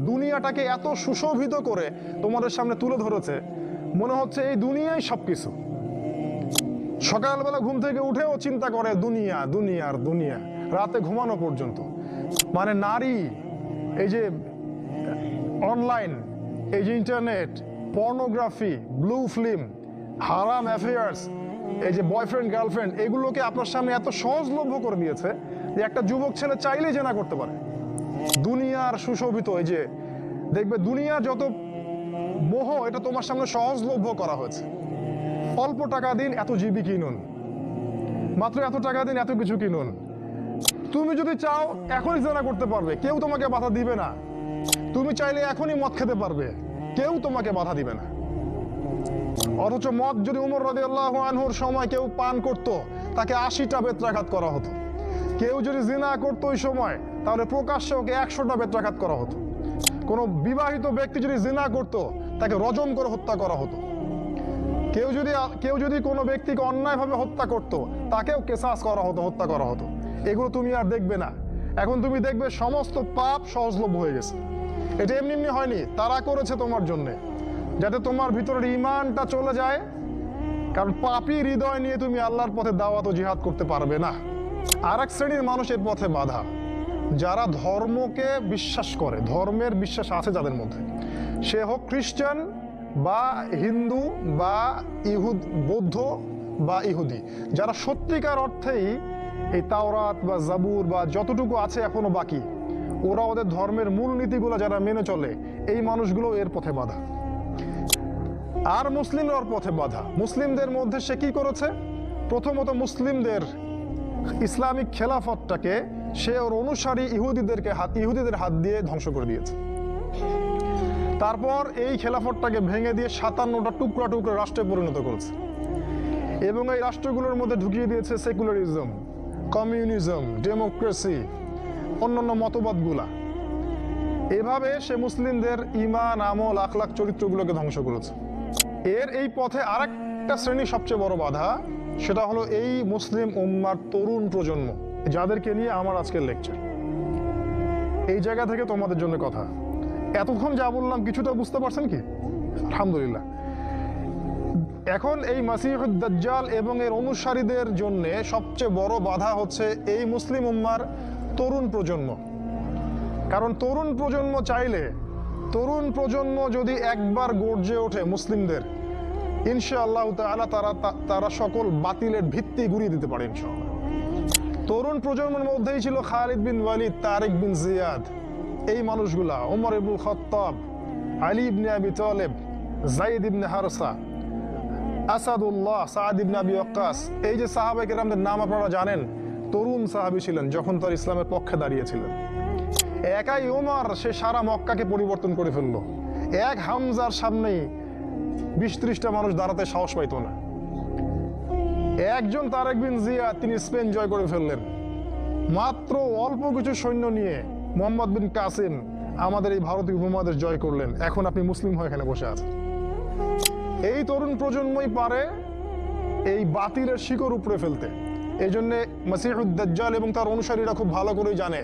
দুনিয়াটাকে এত সুশোভিত করে তোমাদের সামনে তুলে ধরেছে, মনে হচ্ছে এই দুনিয়াই সবকিছু। সকালবেলা ঘুম থেকে উঠেও চিন্তা করে দুনিয়া, দুনিয়ার দুনিয়া, রাতে ঘুমানো পর্যন্ত। মানে নারী, এই যে অনলাইন, এই যে ইন্টারনেট, পর্নোগ্রাফি, ব্লু ফিল্ম, হারাম অ্যাফেয়ার্স, এই যে বয়ফ্রেন্ড গার্লফ্রেন্ড, এগুলোকে আপনার সামনে এত সহজলভ্য করে দিয়েছে যে একটা যুবক ছেলে চাইলেই জেনা করতে পারে। দুনিয়ার সুশোভিত, এই যে দেখবে দুনিয়ার যত মোহ, এটা তোমার সামনে সহজলভ্য করা হয়েছে। অল্প টাকা দিন এত জিবি কিনুন, মাত্র এত টাকা দিন এত কিছু কিনুন। তুমি যদি চাও এখনই জেনা করতে পারবে, কেউ তোমাকে বাধা দিবে না। তুমি চাইলে এখনই মদ খেতে পারবে, কেউ তোমাকে বাধা দিবে না। অথচ মদ যদি উমর রাদিয়াল্লাহু আনহুর সময় কেউ পান করত, তাকে 80টা বেত্রাঘাত করা হতো। কেউ যদি জিনা করতো ওই সময়, তাহলে প্রকাশ্যে ওকে 100টা বেত্রাঘাত করা হতো। কোনো বিবাহিত ব্যক্তি যদি জিনা করত, তাকে রজম করে হত্যা করা হতো। কেউ যদি কোনো ব্যক্তিকে অন্যায়ভাবে হত্যা করত, তাকেও কেসাস করা হতো, হত্যা করা হতো। এগুলো তুমি আর দেখবে না। এখন তুমি দেখবে সমস্ত পাপ সহজলভ্য হয়ে গেছে। এটা এমনি এমনি হয়নি, তারা করেছে তোমার জন্যে, যাতে তোমার ভিতরের ঈমানটা চলে যায়। কারণ পাপী হৃদয় নিয়ে তুমি আল্লাহর পথে দাওয়াত ও জিহাদ করতে পারবে না। আর এক শ্রেণীর মানুষের পথে বাধা, যারা ধর্মকে বিশ্বাস করে, ধর্মের বিশ্বাস আছে যাদের মধ্যে, সে হোক খ্রিস্টান বা হিন্দু বা বৌদ্ধ বা ইহুদি, যারা সত্যিকার অর্থেই এই তাওরাত বা জাবুর বা যতটুকু আছে এখনো বাকি, ওরা ওদের ধর্মের মূল নীতিগুলো যারা মেনে চলে, এই মানুষগুলো এর পথে বাধা। আর মুসলিমরা ওর পথে বাধা। মুসলিমদের মধ্যে সে কি করেছে? প্রথমত মুসলিমদের ইসলামিক খেলাফতটাকে সে ওর অনুসারী ইহুদিদের হাত দিয়ে ধ্বংস করে দিয়েছে। তারপর এই খেলাফতটাকে ভেঙে দিয়ে 57টা টুকরা টুকরা রাষ্ট্রে পরিণত করেছে, এবং এই রাষ্ট্রগুলোর মধ্যে ঢুকিয়ে দিয়েছে সেকুলারিজম, কমিউনিজম, ডেমোক্রেসি, অন্যান্য মতবাদগুলা। এভাবে সে মুসলিমদের ঈমান, আমল, আখলাক, চরিত্রগুলোকে ধ্বংস করেছে। এই পথে আরেকটা শ্রেণী সবচেয়ে বড় বাধা, সেটা হলো এই মুসলিম উম্মার তরুণ প্রজন্ম, যাদেরকে নিয়ে আমার আজকের লেকচার। এই জায়গা থেকে তোমাদের জন্য কথা। এতক্ষণ যা বললাম কিছুটা বুঝতে পারছেন কি? আলহামদুলিল্লাহ। এখন এই মাসিহুদ দাজ্জাল এবং এর অনুসারীদের জন্য সবচেয়ে বড় বাধা হচ্ছে এই মুসলিম উম্মার তরুণ প্রজন্ম। কারণ তরুণ প্রজন্ম চাইলে, তরুণ প্রজন্ম যদি একবার গর্জে ওঠে মুসলিমদের, ইনশাআল্লাহ তাআলা তারা সকল বাতিলের ভিত্তি গুঁড়িয়ে দিতে পারে ইনশাআল্লাহ। তরুণ প্রজন্মের মধ্যেই ছিল খালিদ বিন ওয়ালিদ, তারিক বিন জিয়াদ, এই মানুষগুলা, ওমর ইবনুল খাত্তাব, আলী ইবনে আবি তালেব, যায়েদ ইবনে হারসা, আসাদুল্লাহ, সাদ ইবনে আবি ওয়াক্কাস। এই যে সাহাবায়ে কেরামদের নাম আপনারা জানেন, তরুণ সাহাবী ছিলেন যখন তার ইসলামের পক্ষে দাঁড়িয়েছিলেন। একাই ওমর, সে সারা মক্কাকে পরিবর্তন করে ফেললো। এক হামজার সামনেই 20-30টা মানুষ দাঁড়াতে সাহস পাইত না। একজন তারেক বিন জিয়াদ, তিনি স্পেন জয় করে ফেললেন। মাত্র অল্প কিছু সৈন্য নিয়ে মোহাম্মদ বিন কাসিম আমাদের এই ভারতীয় উপমহাদেশ জয় করলেন। এখন আপনি মুসলিম হয়ে এখানে বসে আছেন। এই তরুণ প্রজন্মই পারে এই বাতিলের শিকড় উপড়ে ফেলতে। এই জন্যে মাসিহুদ দাজ্জাল এবং তার অনুসারীরা খুব ভালো করেই জানে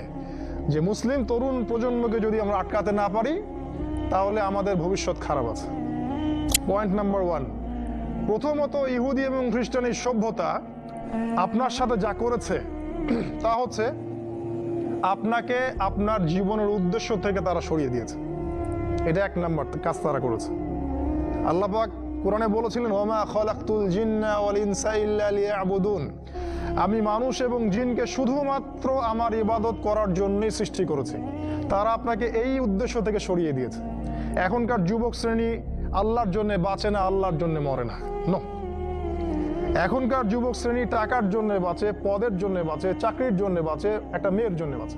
যে মুসলিম তরুণ প্রজন্মকে যদি আমরা আটকাতে না পারি, তাহলে আমাদের ভবিষ্যৎ খারাপ আছে। পয়েন্ট নাম্বার 1, প্রথমত ইহুদি এবং খ্রিস্টান এই সভ্যতা আপনার সাথে যা করেছে তা হচ্ছে আপনাকে আপনার জীবনের উদ্দেশ্য থেকে তারা সরিয়ে দিয়েছে। এটা 1 নাম্বার কাজ তারা করেছে। আল্লাহ পাক কোরআনে বলেছিলেন, ওমা খালাকতুল জিন্না ওয়াল ইনসা ইল্লা লিয়াবুদুন, আমি মানুষ এবং জিনকে শুধুমাত্র আমার ইবাদত করার জন্যই সৃষ্টি করেছি। তারা আপনাকে এই উদ্দেশ্য থেকে সরিয়ে দিয়েছে। এখনকার যুবক শ্রেণী আল্লাহর জন্য বাঁচে না, আল্লাহর জন্য মরে না। নো, এখনকার যুবক শ্রেণী টাকার জন্য বাঁচে, পদের জন্য বাঁচে, চাকরির জন্য বাঁচে, একটা মেয়ের জন্য বাঁচে।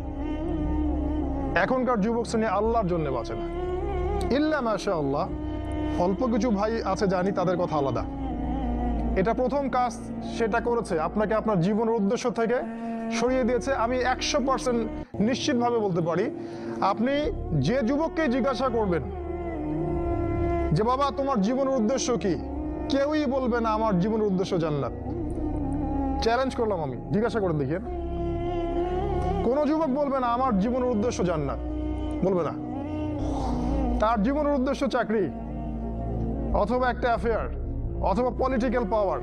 এখনকার যুবক শ্রেণী আল্লাহর জন্য বাঁচে না। ইল্লা মাশাআল্লাহ, অল্প কিছু ভাই আছে জানি, তাদের কথা আলাদা। এটা প্রথম কাজ সেটা করেছে, আপনাকে আপনার জীবনের উদ্দেশ্য থেকে সরিয়ে দিয়েছে। আমি 100% নিশ্চিতভাবে বলতে পারি, আপনি যে যুবককে জিজ্ঞাসা করবেন যে বাবা তোমার জীবনের উদ্দেশ্য কি, কেউই বলবে না আমার জীবনের উদ্দেশ্য জান্নাত। চ্যালেঞ্জ করলাম আমি, জিজ্ঞাসা করে দেখিয়ে। কোনো যুবক বলবে না আমার জীবনের উদ্দেশ্য জান্নাত। বলবে না। তার জীবনের উদ্দেশ্য চাকরি, অথবা একটা অ্যাফেয়ার, অথবা পলিটিক্যাল পাওয়ার,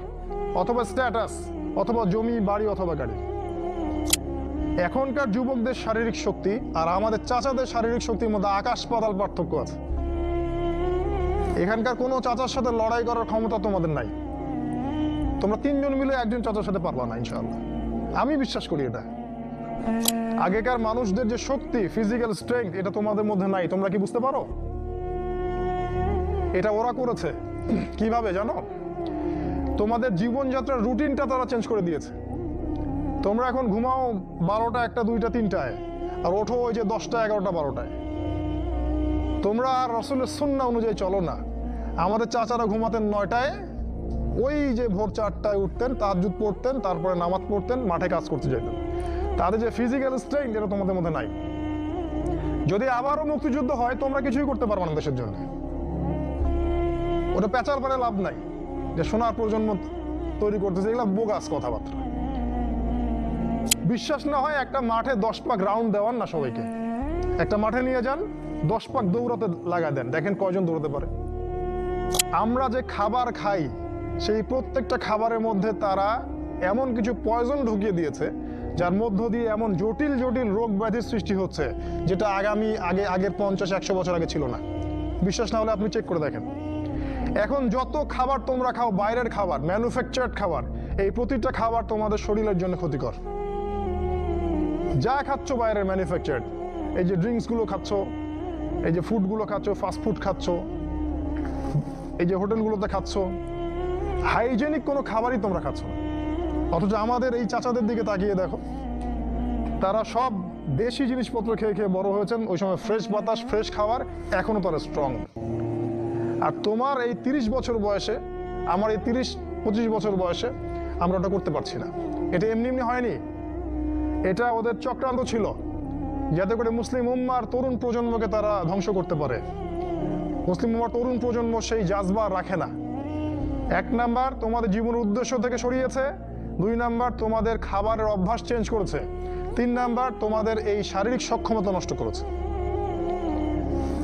অথবা স্ট্যাটাস, অথবা জমি বাড়ি অথবা গাড়ি। এখনকার যুবকদের শারীরিক শক্তি আর আমাদের চাচাদের শারীরিক শক্তির মধ্যে আকাশ পাতাল পার্থক্য আছে। এখানকার কোনো চাচার সাথে লড়াই করার ক্ষমতা তোমাদের নাই। তোমরা তিনজন মিলে একজন চাচার সাথে পারবা না ইনশাআল্লাহ, আমি বিশ্বাস করি এটা। আগেকার মানুষদের যে শক্তি, ফিজিক্যাল স্ট্রেংথ, এটা তোমাদের মধ্যে নাই। তোমরা কি বুঝতে পারো? এটা ওরা করেছে। কিভাবে জানো? তোমাদের জীবনযাত্রার রুটিনটা তারা চেঞ্জ করে দিয়েছে। তোমরা এখন ঘুমাও 12টা, 1টা, 2টা, 3টায়, আর ওঠো ওই যে 10টা, 11টা, 12টায়। তোমরা আর রাসূলের সুন্নাহ অনুযায়ী চলো না। আমাদের চাচারা ঘুমাতেন 9টায়, ওই যে ভোর 4টায় উঠতেন, তাহাজ্জুদ পড়তেন, তারপরে নামাজ পড়তেন, মাঠে কাজ করতে যেতেন। তাদের যে ফিজিক্যাল স্ট্রেংথ, এটা তোমাদের মধ্যে নাই। যদি আবারও মুক্তিযুদ্ধ হয়, তোমরা কিছুই করতে পারবে না দেশের জন্য। ওটা পেঁচার পরে লাভ নাই যে সোনার প্রজন্ম তৈরি করতেছে, এগুলো বোগাস কথাবার্তা। বিশ্বাস না হয় একটা মাঠে 10 পাক রাউন্ড দেওয়ান না সবাইকে, একটা মাঠে নিয়ে যান, 10 পাক দৌড়াতে লাগা দেন, দেখেন কয়জন দৌড়াতে পারে। আমরা যে খাবার খাই, সেই প্রত্যেকটা খাবারের মধ্যে তারা এমন কিছু পয়জন ঢুকিয়ে দিয়েছে, যার মধ্য দিয়ে এমন জটিল জটিল রোগ ব্যাধির সৃষ্টি হচ্ছে, যেটা আগের 50-100 বছর আগে ছিল না। বিশ্বাস না হলে আপনি চেক করে দেখেন। এখন যত খাবার তোমরা খাও, বাইরের খাবার, ম্যানুফ্যাকচার্ড খাবার, এই প্রতিটা খাবার তোমাদের শরীরের জন্য ক্ষতিকর। যা খাচ্ছ বাইরের ম্যানুফ্যাকচার্ড, এই যে ড্রিঙ্কসগুলো খাচ্ছ, এই যে ফুডগুলো খাচ্ছ, ফাস্ট ফুড খাচ্ছ, এই যে হোটেলগুলোতে খাচ্ছ, হাইজেনিক কোনো খাবারই তোমরা খাচ্ছ না। অথচ আমাদের এই চাচাদের দিকে তাকিয়ে দেখো, তারা সব দেশি জিনিসপত্র খেয়ে খেয়ে বড় হয়েছেন। ওই সময় ফ্রেশ বাতাস, ফ্রেশ খাবার, এখনো তারা স্ট্রং। আর তোমার এই 30 বছর বয়সে, আমার এই 30-25 বছর বয়সে আমরা ওটা করতে পারছি না। এটা এমনি এমনি হয়নি, এটা ওদের চক্রান্ত ছিল, যাতে করে মুসলিম উম্মার তরুণ প্রজন্মকে তারা ধ্বংস করতে পারে। মুসলিম উম্মার তরুণ প্রজন্ম সেই জাজবা রাখে না। 1 নাম্বার তোমাদের জীবনের উদ্দেশ্য থেকে সরিয়েছে, 2 নাম্বার তোমাদের খাবারের অভ্যাস চেঞ্জ করেছে, 3 নাম্বার তোমাদের এই শারীরিক সক্ষমতা নষ্ট করেছে,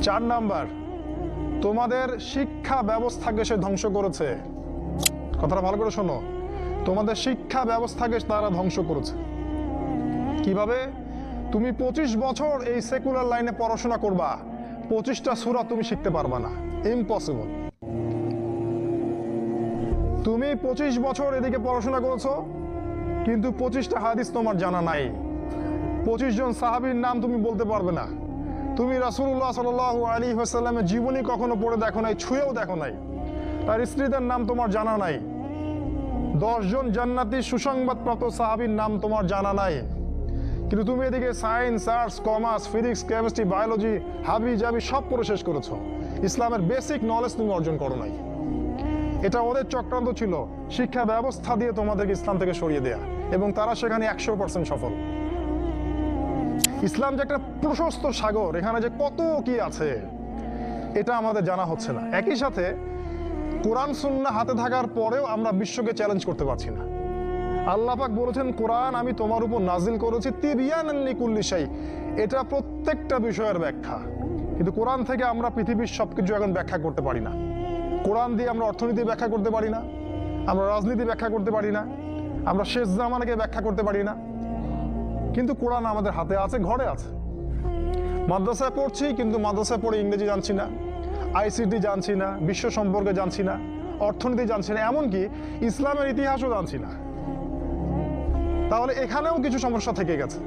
4 নাম্বার তোমাদের শিক্ষা ব্যবস্থাকে সে ধ্বংস করেছে। কথাটা ভালো করে শোনো, তোমাদের শিক্ষা ব্যবস্থাকে তারা ধ্বংস করেছে। কিভাবে? তুমি 25 বছর এই সেকুলার লাইনে পড়াশোনা করবা, 25টা সূরা তুমি শিখতে পারবা না, ইম্পসিবল। তুমি 25 বছর এদিকে পড়াশোনা করেছো, কিন্তু 25টা হাদিস তোমার জানা নাই, 25 জন সাহাবীর নাম তুমি বলতে পারবে না, তুমি রাসূলুল্লাহ সাল্লাল্লাহু আলাইহি ওয়াসাল্লামের জীবনী কখনো পড়ে দেখো নাই, ছুঁয়েও দেখো নাই, তার স্ত্রীদের নাম তোমার জানা নাই, 10 জন জান্নাতি সুসংবাদপ্রাপ্ত সাহাবীর নাম তোমার জানা নাই। কিন্তু তুমি এদিকে science, arts, commerce, physics, chemistry, biology, হাবি জাবি সব পড়ে শেষ করেছো, ইসলামের বেসিক নলেজ তুমি অর্জন করো নাই। এটা ওদের চক্রান্ত ছিল, শিক্ষা ব্যবস্থা দিয়ে তোমাদেরকে ইসলাম থেকে সরিয়ে দেয়া, এবং তারা সেখানে 100% সফল। ইসলাম যে একটা প্রশস্ত সাগর, এখানে যে কত কি আছে এটা আমাদের জানা হচ্ছে না। একই সাথে কোরআন সুন্নাহ হাতে থাকার পরেও আমরা বিশ্বকে চ্যালেঞ্জ করতে পারছি না। আল্লাহ পাক বলেছেন, কোরআন আমি তোমার উপর নাজিল করেছি তিবিয়ানান লিকুল্লি শাই, এটা প্রত্যেকটা বিষয়ের ব্যাখ্যা। কিন্তু কোরআন থেকে আমরা পৃথিবীর সবকিছু এখন ব্যাখ্যা করতে পারি না। কোরআন দিয়ে আমরা অর্থনীতি ব্যাখ্যা করতে পারি না, আমরা রাজনীতি ব্যাখ্যা করতে পারি না, আমরা শেষ জামানাকে ব্যাখ্যা করতে পারি না। কিন্তু কোরআন আমাদের হাতে আছে, ঘরে আছে। মাদ্রাসায় পড়ছি, কিন্তু মাদ্রাসায় পড়ে ইংরেজি জানছি না, আইসিটি জানছি না, বিশ্ব সম্পর্কে জানছি না, অর্থনীতি জানছি না, এমনকি ইসলামের ইতিহাসও জানছি না। তাহলে এখানেও কিছু সমস্যা থেকে গেছে।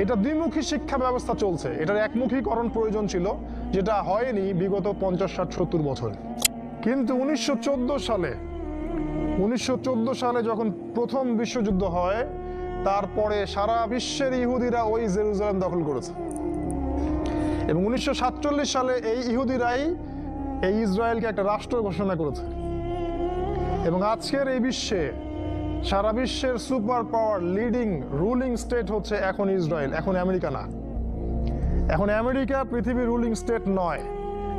এটা দ্বিমুখী শিক্ষা ব্যবস্থা চলছে, এটার একমুখীকরণ প্রয়োজন ছিল, যেটা হয়নি বিগত 50-60-70 বছর। কিন্তু 1914 সালে যখন প্রথম বিশ্বযুদ্ধ হয়, তারপরে সারা বিশ্বের ইহুদিরা ওই জেরুজালেম দখল করেছে, এবং 1947 সালে এই ইহুদিরাই এই ইসরায়েলকে একটা রাষ্ট্র ঘোষণা করেছে। এবং আজকের এই বিশ্বে, সারা বিশ্বের super power, leading ruling state হচ্ছে এখন ইসরায়েল, এখন আমেরিকা না। এখন আমেরিকা পৃথিবীর রুলিং স্টেট নয়,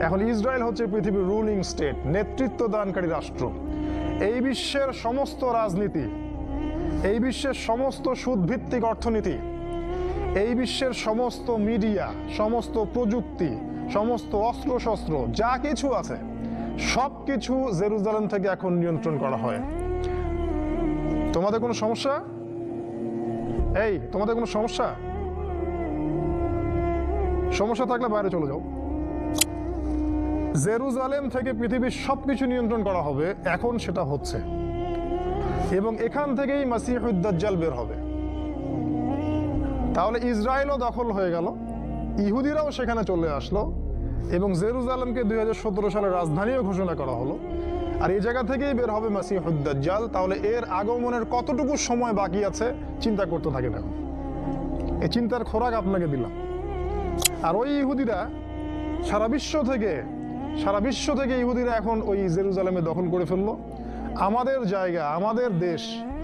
এখন ইসরায়েল হচ্ছে পৃথিবীর রুলিং স্টেট, নেতৃত্ব দানকারী রাষ্ট্র। এই বিশ্বের সমস্ত রাজনীতি, এই বিশ্বের সমস্ত সুদভিত্তিক অর্থনীতি, এই বিশ্বের সমস্ত মিডিয়া, সমস্ত প্রযুক্তি, সমস্ত অস্ত্রশস্ত্র যা কিছু আছে সব কিছু জেরুজালেম থেকে এখন নিয়ন্ত্রণ করা হয়। তোমাদের কোনো সমস্যা? তোমাদের কোনো সমস্যা? সমস্যা থাকলে বাইরে চলে যাও। জেরুজালেম থেকে পৃথিবীর সবকিছু নিয়ন্ত্রণ করা হবে, এখন সেটা হচ্ছে, এবং এখান থেকেই মাসিহুদ দাজ্জাল বের হবে। তাহলে ইসরায়েলও দখল হয়ে গেল, ইহুদিরাও সেখানে চলে আসলো, এবং জেরুজালেমকে 2017 সালে রাজধানীও ঘোষণা করা হলো। আর এই জায়গা থেকেই বের হবে মাসিহুদ দাজ্জাল। তাহলে এর আগমনের কতটুকু সময় বাকি আছে চিন্তা করতে থাকেন এখন। এই চিন্তার খোরাক আপনাকে দিলাম। আর ওই ইহুদিরা সারা বিশ্ব থেকে ইহুদিরা এখন ওই জেরুজালেমে দখল করে ফেললো। আমাদের জায়গা, আমাদের দেশ,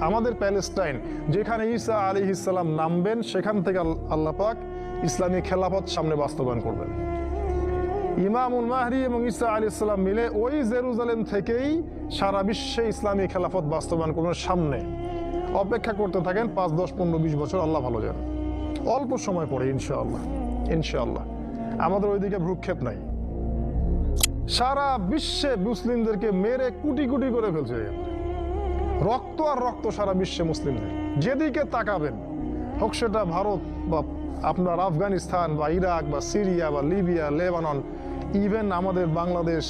আমাদের প্যালেস্টাইন, যেখানে ঈসা আলাইহিস সালাম নামবেন, সেখান থেকে আল্লাহ পাক ইসলামী খেলাফত সামনে বাস্তবায়ন করবেন। ইমামুল মাহদি এবং ঈসা আলাইহিস সালাম মিলে ওই জেরুজালেম থেকেই সারা বিশ্বে ইসলামী খেলাফত বাস্তবায়ন করবেন। সামনে অপেক্ষা করতে থাকেন 5, 10, 15, 20 বছর, আল্লাহ ভালো জানেন। অল্প সময় পরে ইনশাআল্লাহ। আমাদের ওইদিকে ভ্রুক্ষেপ নাই। সারা বিশ্বে মুসলিমদেরকে মেরে কুটি কুটি করে ফেলছে, রক্ত আর রক্ত সারা বিশ্বে মুসলিমদের। যেদিকে তাকাবেন, হোক সেটা ভারত বা আপনার আফগানিস্তান বা ইরাক বা সিরিয়া বা লিবিয়া, লেবানন, ইভেন আমাদের বাংলাদেশ,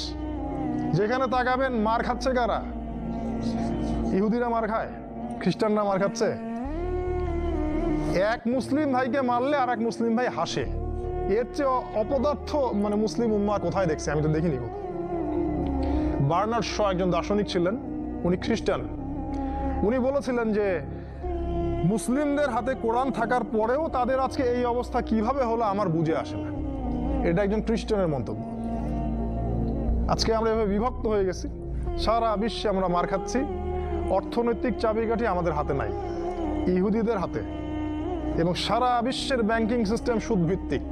যেখানে তাকাবেন মার খাচ্ছে কারা? ইহুদিরা মার খায়, খ্রিস্টানরা মার খাচ্ছে। এক মুসলিম ভাইকে মারলে আর এক মুসলিম ভাই হাসে। এর চেয়ে অপদার্থ মানে মুসলিম উম্মাহ কোথায় দেখছে? আমি তো দেখিনি। বার্নার্ড শ একজন দার্শনিক ছিলেন, উনি খ্রিস্টান। উনি বলেছিলেন যে মুসলিমদের হাতে কোরআন থাকার পরেও তাদের আজকে এই অবস্থা কিভাবে হলো আমার বুঝে আসে না। এটা একজন খ্রিস্টানের মন্তব্য। আজকে আমরা এভাবে বিভক্ত হয়ে গেছি, সারা বিশ্বে আমরা মার খাচ্ছি। অর্থনৈতিক চাবিকাঠি আমাদের হাতে নাই, ইহুদিদের হাতে, এবং সারা বিশ্বের ব্যাংকিং সিস্টেম সুদ ভিত্তিক।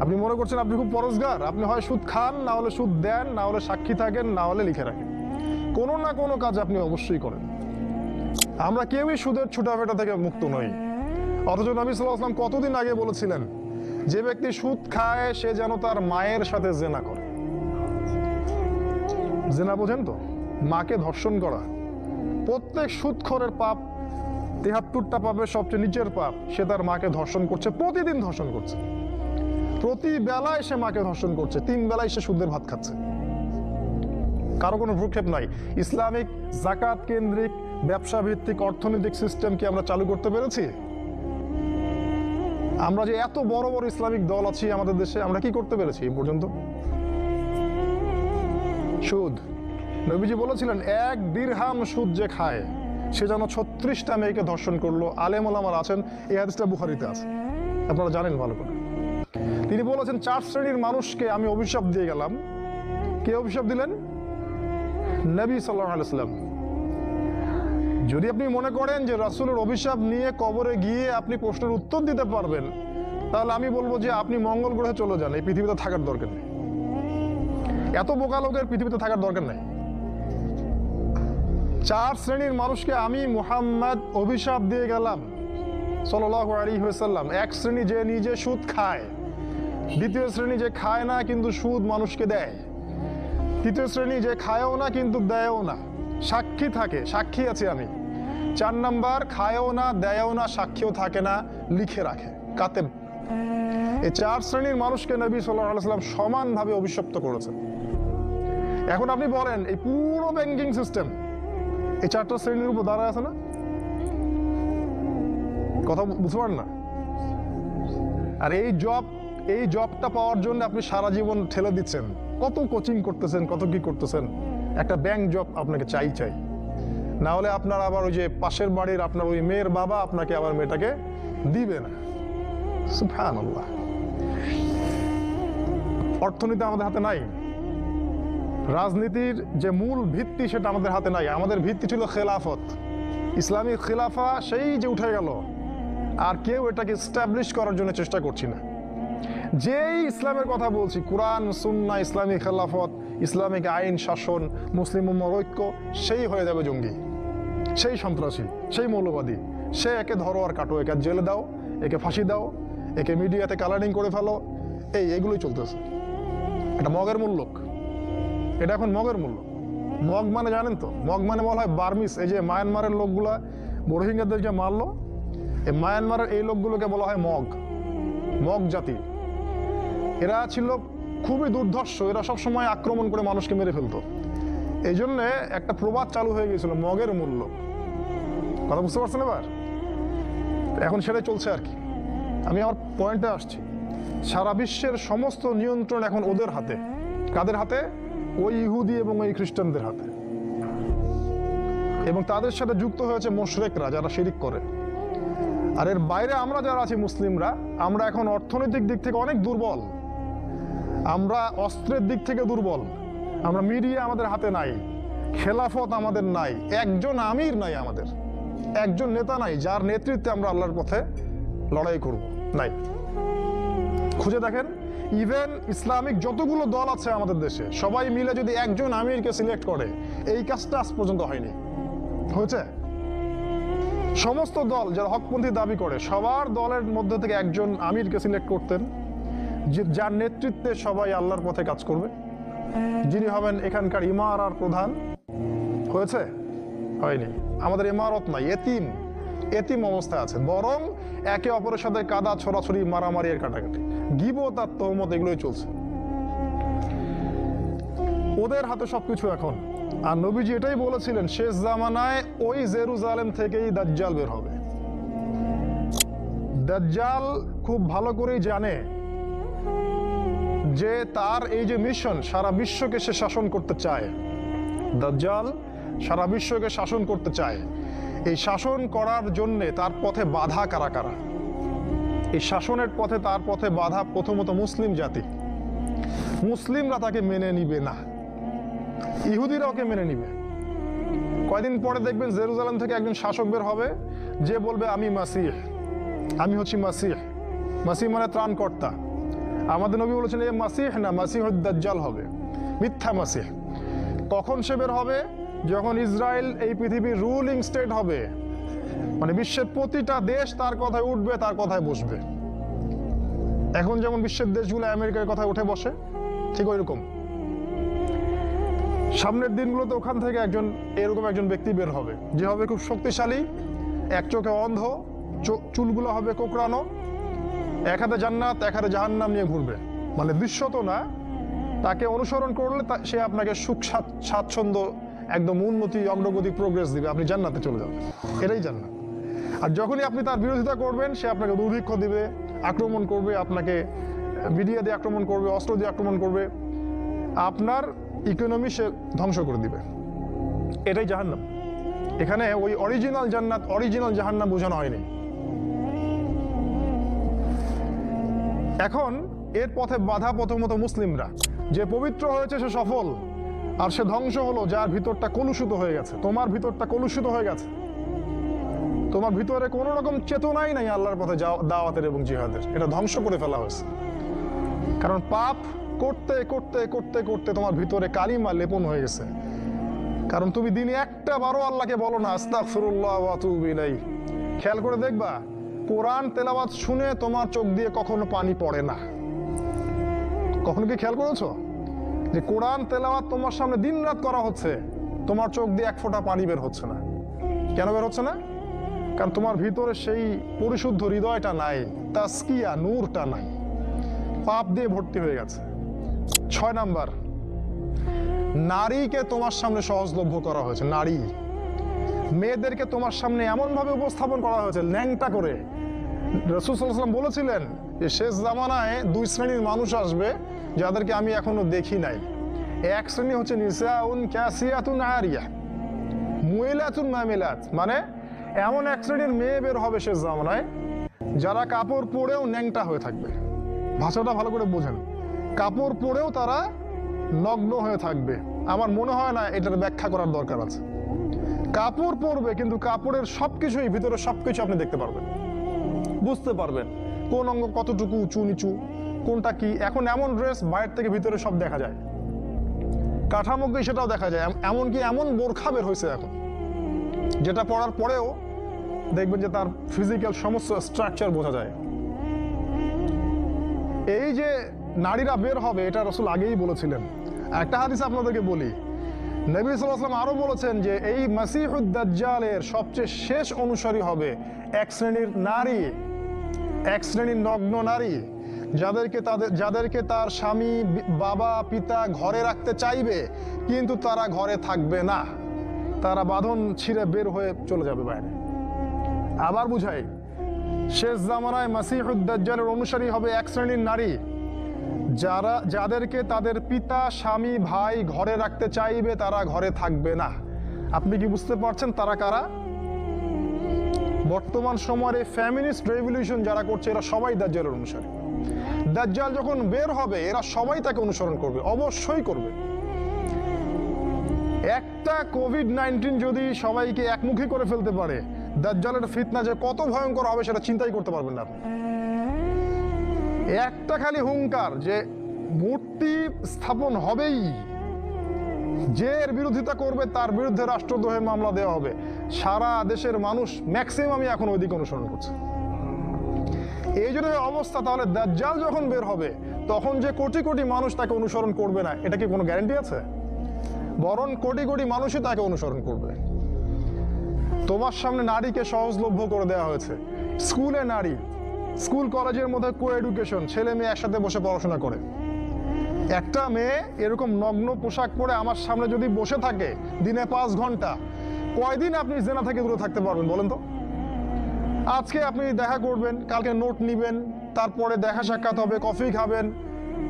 আপনি মনে করছেন আপনি খুব পরোজগার, আপনি হয় সুদ খান, না হলে সুদ দেন, না হলে সাক্ষী থাকেন, না হলে লিখে রাখেন। কোনো না কোনো কাজ আপনি অবশ্যই করেন। আমরা কেউই সুদের ছুটাফেটা থেকে মুক্ত নই। অথচ নবী সাল্লাল্লাহু আলাইহি ওয়াসাল্লাম কতদিন আগে বলেছিলেন, যে ব্যক্তি সুদ খায় সে যেন তার মায়ের সাথে জেনা করে। জেনা বোঝেন তো? মাকে ধর্ষণ করা। প্রত্যেক সুদখোরের পাপ 73টা পাপের সবচেয়ে নিচের পাপ, সে তার মাকে ধর্ষণ করছে, প্রতিদিন ধর্ষণ করছে। প্রতি বেলায় সে মাকে ধর্ষণ করছে, 3 বেলায় সে সুদের ভাত খাচ্ছে। কারো কোনো ভ্রুক্ষেপ নাই। ইসলামিক জাকাত কেন্দ্রিক ব্যবসা ভিত্তিক অর্থনৈতিক সিস্টেম কি আমরা চালু করতে পেরেছি? আমরা যে এত বড় বড় ইসলামিক দল আছি আমাদের দেশে, আমরা কি করতে পেরেছি এই পর্যন্ত? সুদ, নবীজি বলেছিলেন 1 দিরহাম সুদ যে খায় সে যেন 36টা মেয়েকে ধর্ষণ করলো। আলেম ওলামার আছেন, এই হাদিসটা বুখারীতে আছে, আপনারা জানেন ভালো করে। তিনি বলেছেন 4 শ্রেণীর মানুষকে আমি অভিশাপ দিয়ে গেলাম। কে অভিশাপ দিলেন? নবী সাল্লাল্লাহু আলাইহি ওয়াসাল্লাম। যদি আপনি মনে করেন যে রাসূলের অভিশাপ নিয়ে কবরে গিয়ে আপনি প্রশ্নের উত্তর দিতে পারবেন, তাহলে আমি বলবো যে আপনি মঙ্গল গ্রহে চলে যান, এই পৃথিবীতে থাকার দরকার নেই। এত বোকা লোকের পৃথিবীতে থাকার দরকার নেই। 4 শ্রেণীর মানুষকে আমি মুহাম্মদ অভিশাপ দিয়ে গেলাম সাল্লাল্লাহু আলাইহি ওয়াসাল্লাম। 1 শ্রেণী যে নিজে সুদ খায়, 2য় শ্রেণী যে খায় না কিন্তু সুদ মানুষকে দেয়, 3য় শ্রেণী যে খায়ও না কিন্তু দেয়ও না, সাক্ষী থাকে, সাক্ষী আছে আমি। 4 নাম্বার খায়ও না, দেয়ও না, সাক্ষীও থাকে না, লিখে রাখে, কাতেব। এই 4 শ্রেণীর মানুষকে নবী সাল্লাল্লাহু আলাইহি ওয়াসাল্লাম সমানভাবে অভিশপ্ত করেছেন। এখন আপনি বলেন এই পুরো ব্যাংকিং সিস্টেম এই 4টা শ্রেণীর উপর দাঁড়ায় আছে না? কথা বুঝতে পারেন না? আর এই জবটা পাওয়ার জন্য আপনি সারা জীবন ঠেলে দিচ্ছেন, কত কোচিং করতেছেন, কত কি করতেছেন। একটা ব্যাংক জব আপনাকে চাই, না হলে আপনার আবার ওই যে পাশের বাড়ির আপনার ওই মেয়ের বাবা আপনাকে আবার মেয়েটাকে দিবে না। সুবহানাল্লাহ। অর্থনীতি আমাদের হাতে নাই, রাজনীতির যে মূল ভিত্তি সেটা আমাদের হাতে নাই। আমাদের ভিত্তি ছিল খেলাফত, ইসলামী খেলাফা, সেই যে উঠে গেল। আর কেউ এটাকে এস্টাবলিশ করার জন্য চেষ্টা করছি না। যেই ইসলামের কথা বলছি, কোরআন সুন্নাহ, ইসলামী খেলাফত, ইসলামিক আইন শাসন, মুসলিম উম্মার ঐক্য, সেই হয়ে যাবে জঙ্গি, সেই সন্ত্রাসী, সেই মৌলবাদী। সে একে ধরো আর কাটো, একে জেলে দাও, একে ফাঁসি দাও, একে মিডিয়াতে কালারিং করে ফেলো, এইগুলোই চলতেছে। এটা মগের মূল্যক, এটা এখন মগের মূল্য। মগ মানে জানেন তো, মগ মানে বলা হয় বার্মিস। এই যে মায়ানমারের লোকগুলা রোহিঙ্গাদেরকে মারলো, এই মায়ানমারের এই লোকগুলোকে বলা হয় মগ, মগ জাতি। এরা ছিল খুবই দুর্ধর্ষ, এরা সবসময় আক্রমণ করে মানুষকে মেরে ফেলতো। এই জন্যে একটা প্রবাদ চালু হয়ে গেছিল, মগের মূল্য। কথা বুঝতে পারছেন এবার? এখন সেটাই চলছে আর কি। আমি আমার পয়েন্টে আসছি। সারা বিশ্বের সমস্ত নিয়ন্ত্রণ এখন ওদের হাতে। কাদের হাতে? ওই ইহুদি এবং ওই খ্রিস্টানদের হাতে। এবং তাদের সাথে যুক্ত হয়েছে মুশরিকরা, যারা শিরিক করে। আর এর বাইরে আমরা যারা আছি মুসলিমরা, আমরা এখন অর্থনৈতিক দিক থেকে অনেক দুর্বল, আমরা অস্ত্রের দিক থেকে দুর্বল, আমরা মিডিয়া আমাদের হাতে নাই, খেলাফত আমাদের নাই, একজন আমির নাই, আমাদের একজন নেতা নাই যার নেতৃত্বে আমরা আল্লাহর পথে লড়াই করব, নাই। খুঁজে দেখেন, ইভেন ইসলামিক যতগুলো দল আছে আমাদের দেশে, সবাই মিলে যদি একজন আমিরকে সিলেক্ট করে, এই কাজটা আজ পর্যন্ত হয়নি। হয়েছে? সমস্ত দল যারা হকপন্থী দাবি করে, সবার দলের মধ্যে থেকে একজন আমিরকে সিলেক্ট করতেন, যার নেতৃত্বে সবাই আল্লাহর পথে কাজ করবে, যিনি হবেন এখানকার ইমারার প্রধান। হয়েছে? হয়নি। আমাদের ইমারত নাই, এতিম এতিম অবস্থায় আছে। বরং একে অপরের সাথে কাদা ছড়াছড়ি, মারামারি, এর কাটাকাটি, গীবত আর তহমত, এগুলোই চলছে। ওদের হাতে সবকিছু এখন। আর নবীজি এটাই বলেছিলেন, শেষ জামানায় ওই জেরুজালেম থেকেই দাজ্জাল বের হবে। দাজ্জাল খুব ভালো করেই জানে যে তার এই যে মিশন, সারা বিশ্বকে সে শাসন করতে চায়। দাজ্জাল সারা বিশ্বকে শাসন করতে চায়। এই শাসন করার জন্যে তার পথে বাধা কারা কারা? এই শাসনের পথে, তার পথে বাধা প্রথমত মুসলিম জাতি। মুসলিমরা তাকে মেনে নিবে না, ইহুদিরা ওকে মেনে নিবে। কয়দিন পরে দেখবেন জেরুজালেম থেকে একজন শাসক বের হবে, যে বলবে আমি মাসিহ, আমি হচ্ছি মাসিহ। মাসিহ মানে ত্রাণকর্তা। আমাদের নবী বলেছেন, এ মাসিহ না, মাসিহ দাজ্জাল হবে, মিথ্যা মাসিহ। কখন সে বের হবে? যখন ইসরায়েল এই পৃথিবীর রুলিং স্টেট হবে, মানে বিশ্বের প্রতিটা দেশ তার কথায় উঠবে, তার কথায় বসবে। এখন যেমন বিশ্বের দেশগুলো আমেরিকার কথায় উঠে বসে, ঠিক ওই রকম সামনের দিনগুলোতে ওখান থেকে এরকম একজন ব্যক্তি বের হবে, যে হবে খুব শক্তিশালী, এক চোখে অন্ধ, চুলগুলো হবে কোকড়ানো, এক হাতে জান্নাত এক হাতে জাহান্নাম নিয়ে ঘুরবে। মানে দৃশ্যত না, তাকে অনুসরণ করলে সে আপনাকে সুখ স্বাচ্ছন্দ্য, একদম উন্নতি, অগ্রগতি, প্রোগ্রেস দিবে, আপনি জান্নাতে চলে যাবেন। এটাই জান্নাত। আর যখনই আপনি তার বিরোধিতা করবেন, সে আপনাকে দুর্ভিক্ষ দিবে, আক্রমণ করবে, আপনাকে মিডিয়া দিয়ে আক্রমণ করবে, অস্ত্র দিয়ে আক্রমণ করবে, আপনার ইকোনমি সে ধ্বংস করে দিবে। এটাই জাহান্নাম। এখানে ওই অরিজিনাল জান্নাত, অরিজিনাল জাহান্নাম বোঝানো হয়নি। এখন এর পথে বাধা প্রথমত মুসলিমরা। যে পবিত্র হয়েছে সে সফল, আর সে ধ্বংস হলো যার ভিতরটা কলুষিত হয়ে গেছে। তোমার ভিতরটা কলুষিত হয়ে গেছে, তোমার ভিতরে কোনো রকম চেতনাই নাই আল্লাহর পথে দাওয়াতের এবং জিহাদের। এটা ধ্বংস করে ফেলা হয়েছে। কারণ পাপ করতে করতে করতে করতে তোমার ভিতরে কালিমা লেপন হয়ে গেছে। কারণ তুমি দিনে একটা বারো আল্লাহকে বলো না, আস্তাগফিরুল্লাহ ওয়া আতুবু ইলাইহি। খেয়াল করে দেখবা, কোরআন তেলাওয়াত শুনে তোমার চোখ দিয়ে কখনো পানি পড়ে না। কখনো কি খেয়াল করেছো যে কোরআন তেলাওয়াত তোমার সামনে দিনরাত করা হচ্ছে, তোমার চোখ দিয়ে এক ফোঁটা পানি বের হচ্ছে না? কেন বের হচ্ছে না? কারণ তোমার ভিতরে সেই পরিশুদ্ধ হৃদয়টা নাই, তাসকিয়া, নূরটা নাই, পাপ দিয়ে ভর্তি হয়ে গেছে। 6 নাম্বার, নারীকে তোমার সামনে সহজলভ্য করা হয়েছে। নারী, মেয়েদেরকে তোমার সামনে এমনভাবে উপস্থাপন করা হয়েছে ল্যাংটা করে। রাসূল সাল্লাল্লাহু আলাইহি ওয়াসাল্লাম বলেছিলেন যে শেষ জামানায় 2 শ্রেণীর মানুষ আসবে যাদেরকে আমি এখনো দেখি নাই। এক শ্রেণী হচ্ছে নিসাউন কাসিয়াতুন আরিয়া, মুইলাতুন মামিলাত, মানে এমন এক শ্রেণীর মেয়ে বের হবে শেষ জামানায় যারা কাপড় পরেও ন্যাংটা হয়ে থাকবে। ভাষাটা ভালো করে বোঝেন, কাপড় পরেও তারা নগ্ন হয়ে থাকবে। আমার মনে হয় না এটার ব্যাখ্যা করার দরকার আছে। কাপড় পরবে, কিন্তু কাপড়ের সবকিছুই, ভিতরে সবকিছু আপনি দেখতে পারবেন, বুঝতে পারবেন কোন অঙ্গ কতটুকু উঁচু নিচু, কোনটা কি। এখন এমন ড্রেস বাইরে থেকে ভিতরে সব দেখা যায়, কাঠামোকে সেটাও দেখা যায়। এমনকি এমন বোরখা বের হয়েছে এখন, যেটা পরার পরেও দেখবেন যে তার ফিজিক্যাল সমস্ত স্ট্রাকচার বোঝা যায়। এই যে নারীরা বের হবে এটা রাসূল আগেই বলেছিলেন। একটা হাদিস আপনাদেরকে বলি, নবী সাল্লাল্লাহু আলাইহি ওয়াসাল্লাম আরো বলেছেন যে এই মাসিহুদ দাজ্জালের সবচেয়ে শেষ অনুসারী হবে এক শ্রেণীর নারী, এক শ্রেণীর নগ্ন নারী, যাদেরকে তার স্বামী, বাবা, পিতা ঘরে রাখতে চাইবে, কিন্তু তারা ঘরে থাকবে না, তারা বাঁধন ছিঁড়ে বের হয়ে চলে যাবে বাইরে। আবার বুঝাই, শেষ জামানায় মাসিহুদ দাজ্জালের অনুসারী হবে এক শ্রেণীর নারী, যাদেরকে তাদের পিতা, স্বামী, ভাই ঘরে রাখতে চাইবে, তারা ঘরে থাকবে না। আপনি কি বুঝতে পারছেন তারা কারা? বর্তমান সময়ের এই ফ্যামিনিস্ট রেভলিউশন যারা করছে এরা সবাই দাজ্জালের অনুসারী। দাজ্জাল যখন বের হবে এরা সবাই তাকে অনুসরণ করবে, অবশ্যই করবে। একটা কোভিড-19 যদি সবাইকে একমুখী করে ফেলতে পারে, দাজ্জালের ফিতনা যে কত ভয়ঙ্কর হবে সেটা চিন্তাই করতে পারবেন না আপনি। একটা খালি হুঙ্কার যে মূর্তি স্থাপন হবেই, যে এর বিরোধিতা করবে তার বিরুদ্ধে রাষ্ট্রদ্রোহের মামলা দেওয়া হবে, সারা দেশের মানুষ ম্যাক্সিমামই এখন ওই দিকে অনুসরণ করছে। এই যদি অবস্থা, তাহলে দাজ্জাল যখন বের হবে তখন যে কোটি কোটি মানুষ তাকে অনুসরণ করবে না, এটা কি কোনো গ্যারান্টি আছে? বরং কোটি কোটি মানুষই তাকে অনুসরণ করবে। তোমার সামনে নারীকে সহজলভ্য করে দেওয়া হয়েছে। স্কুলে নারী, স্কুল কলেজের মধ্যে কো এডুকেশন, ছেলে মেয়ে একসাথে বসে পড়াশোনা করে। একটা মেয়ে এরকম নগ্ন পোশাক পরে আমার সামনে যদি বসে থাকে দিনে 5 ঘন্টা, কয়দিন আপনি জেনা থেকে দূরে থাকতে পারবেন বলেন তো? আজকে আপনি দেখা করবেন, কালকে নোট নিবেন, তারপরে দেখা সাক্ষাৎ হবে, কফি খাবেন,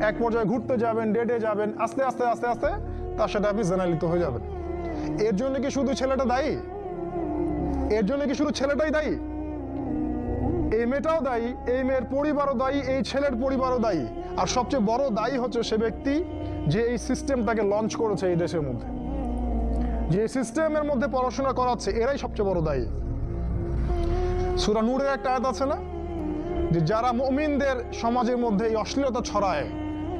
এক পর্যায়ে ঘুরতে যাবেন, ডেটে যাবেন, আস্তে আস্তে আস্তে আস্তে তার সাথে আপনি জেনায় লিপ্ত হয়ে যাবেন। এর জন্য কি শুধু ছেলেটা দায়ী? এর জন্য কি শুধু ছেলেটাই দায়ী? এই মেয়েটাও দায়ী, এই মেয়ের পরিবারও দায়ী, এই ছেলের পরিবারও দায়ী। আর সবচেয়ে বড় দায়ী হচ্ছে সে ব্যক্তি যে এই সিস্টেমটাকে লঞ্চ করেছে এই দেশের মধ্যে, যে সিস্টেমের মধ্যে পড়াশোনা করাচ্ছে, এরাই সবচেয়ে বড় দায়ী। সূরা নূরের একটা আয়াত আছে না, যে যারা মুমিনদের সমাজের মধ্যে এই অশ্লীলতা ছড়ায়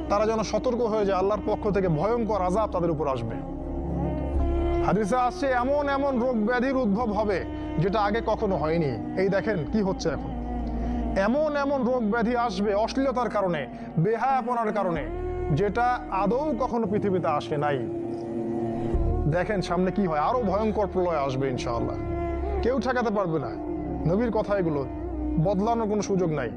তারা যেন সতর্ক হয়ে যায়, আল্লাহর পক্ষ থেকে ভয়ঙ্কর আযাব তাদের উপর আসবে। হাদিসে আসছে এমন এমন রোগ ব্যাধির উদ্ভব হবে যেটা আগে কখনো হয়নি। এই দেখেন কি হচ্ছে এখন, এমন এমন রোগ ব্যাধি আসবে অশ্লীলতার কারণে, বেহায়াপনার কারণে, যেটা আদৌ কখনো পৃথিবীতে আসে নাই। দেখেন সামনে কি হয়, আরো ভয়ঙ্কর প্রলয় আসবে ইনশাআল্লাহ, কেউ ঠেকাতে পারবে না। নবীর কথা এগুলো, বদলানোর কোনো সুযোগ নাই।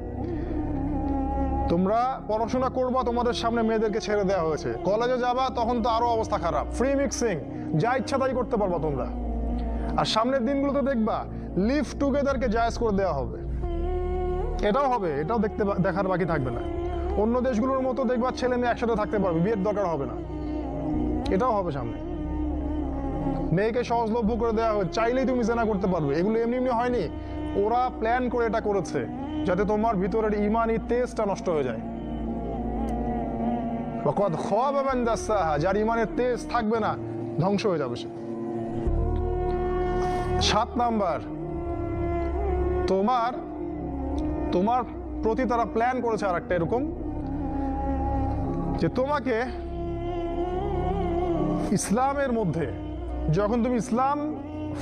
তোমরা পড়াশোনা করবা, তোমাদের সামনে মেয়েদেরকে ছেড়ে দেওয়া হয়েছে, কলেজে যাবা তখন তো আরো অবস্থা খারাপ, ফ্রি মিক্সিং, যা ইচ্ছা তাই করতে পারবা তোমরা। আর সামনের দিনগুলোতে দেখবা লিভ টুগেদারকে জায়েজ করে দেওয়া হবে, এটাও হবে, এটাও দেখার বাকি থাকবে না। অন্য দেশগুলোর মতো দেখবা ছেলে মেয়ে একসাথে থাকতে পারবে, বিয়ের দরকার হবে না, এটাও হবে সামনে। মেয়েকে সহজলভ্য করে দেওয়া হবে, চাইলেই তুমি জেনা করতে পারবে। এগুলো এমনি এমনি হয়নি, ওরা প্ল্যান করে এটা করেছে যাতে তোমার ভিতরের ইমানি তেজটা নষ্ট হয়ে যায়। যার ইমানের তেজ থাকবে না ধ্বংস হয়ে যাবে সে। 7 নাম্বার, তোমার প্রতি তারা প্ল্যান করেছে আর একটা এরকম, যে তোমাকে ইসলামের মধ্যে যখন তুমি ইসলাম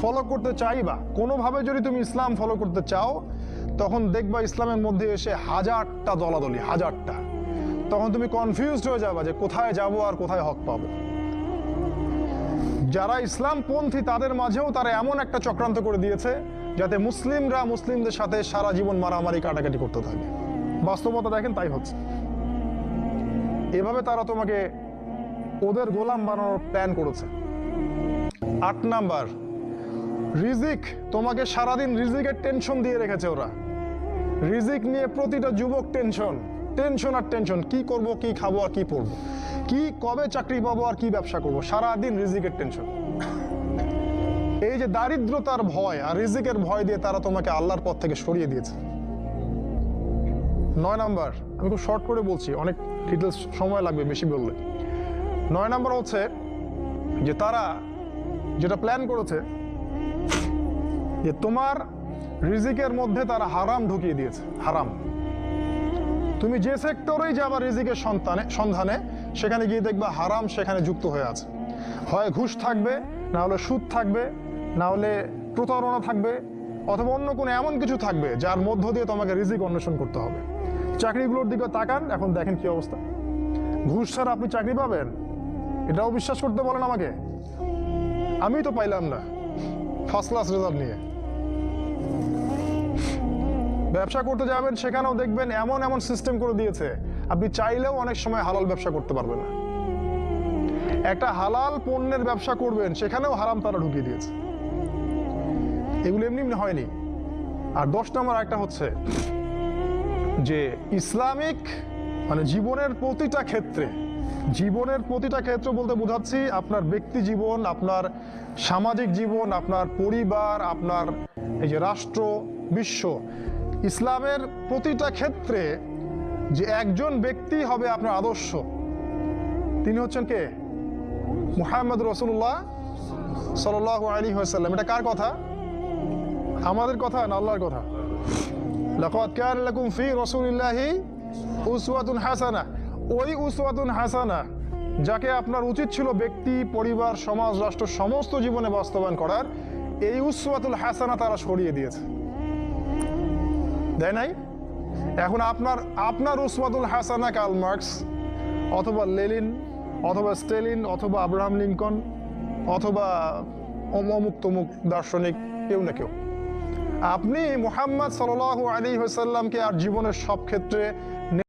ফলো করতে চাইবা, কোনোভাবে যদি তুমি ইসলাম ফলো করতে চাও, তখন দেখবা ইসলামের মধ্যে এসে 1000টা দলাদলি, 1000টা। তখন তুমি কনফিউজড হয়ে যাবা যে কোথায় যাব আর কোথায় হক পাবো। যারা ইসলামপন্থী তাদের মাঝেও তারা এমন একটা চক্রান্ত করে দিয়েছে যাতে মুসলিমরা মুসলিমদের সাথে সারা জীবন মারামারি কাটাকাটি করতে থাকে। বাস্তবতা দেখেন তাই হচ্ছে। এভাবে তারা তোমাকে ওদের গোলাম বানানোর প্ল্যান করেছে। 8 নাম্বার, রিজিক, তোমাকে সারাদিন রিজিকের টেনশন দিয়ে রেখেছে ওরা। রিজিক নিয়ে প্রতিটা যুবক টেনশন আর টেনশন, কি করব, কি খাবো আর কি পড়বো, কি কবে চাকরি পাবো আর কি ব্যবসা করবো, সারাদিন রিজিকের টেনশন। এই যে দারিদ্রতার ভয় আর রিজিকের ভয় দিয়ে তারা তোমাকে আল্লাহর পথ থেকে সরিয়ে দিয়েছে। 9 নাম্বার, আমি খুব শর্ট করে বলছি, অনেক ডিটেলস সময় লাগবে বেশি বললে। 9 নাম্বার হচ্ছে যে তারা যেটা প্ল্যান করেছে যে তোমার রিজিকের মধ্যে তারা হারাম ঢুকিয়ে দিয়েছে। হারাম, তুমি যে সেক্টরেই যাবা রিজিকের সন্ধানে, সেখানে গিয়ে দেখবা হারাম সেখানে যুক্ত হয়ে আছে। হয় ঘুষ থাকবে, না হলে সুদ থাকবে, না হলে প্রতারণা থাকবে, অথবা অন্য কোনো এমন কিছু থাকবে যার মধ্য দিয়ে তোমাকে রিজিক অন্বেষণ করতে হবে। চাকরিগুলোর দিকে তাকান, এখন দেখেন কি অবস্থা। ঘুষ ছাড়া আপনি চাকরি পাবেন? এটাও বিশ্বাস করতে বলেন আমাকে। আমি তো পাইলাম না ফার্স্ট ক্লাস রেজাল্ট নিয়ে। ব্যবসা করতে যাবেন, সেখানেও দেখবেন এমন এমন সিস্টেম করে দিয়েছে, আপনি চাইলেও অনেক সময় হালাল ব্যবসা করতে পারবেন না। একটা হালাল পণ্যের ব্যবসা করবেন, সেখানেও হারাম তারা ঢুকিয়ে দিয়েছে। এগুলো এমনি এমনি হয়নি। আর 10 নম্বর একটা হচ্ছে যে ইসলামিক মানে জীবনের প্রতিটা ক্ষেত্রে বলতে বোঝাচ্ছি আপনার ব্যক্তি জীবন, আপনার সামাজিক জীবন, আপনার পরিবার, আপনার এই যে রাষ্ট্র, বিশ্ব, ইসলামের প্রতিটা ক্ষেত্রে যে একজন ব্যক্তি হবে আপনার আদর্শ, তিনি হচ্ছেন কে? মুহাম্মদ রাসূলুল্লাহ সাল্লাল্লাহু আলাইহি ওয়াসাল্লাম। এটা কার কথা? আমাদের কথা না আল্লাহর কথা? লাকাদ কানা লাকুম ফি রাসূলিল্লাহি উসওয়াতুন হাসানাহ। ওই উসওয়াতুন হাসানাহ যাকে আপনার উচিত ছিল ব্যক্তি, পরিবার, সমাজ, রাষ্ট্র সমস্ত জীবনে বাস্তবায়ন করার, এই উসওয়াতুল হাসানাহ তারা সরিয়ে দিয়েছে, দেয় নাই? এখন আপনার উসওয়াতুল হাসানাহ কার্ল মার্কস অথবা লেনিন অথবা স্টেলিন অথবা আব্রাহাম লিঙ্কন অথবা অমুক তমুক দার্শনিক কেউ না কেউ। আপনি মুহাম্মদ সাল্লাল্লাহু আলাইহি ওয়াসাল্লামকে আর জীবনের সব ক্ষেত্রে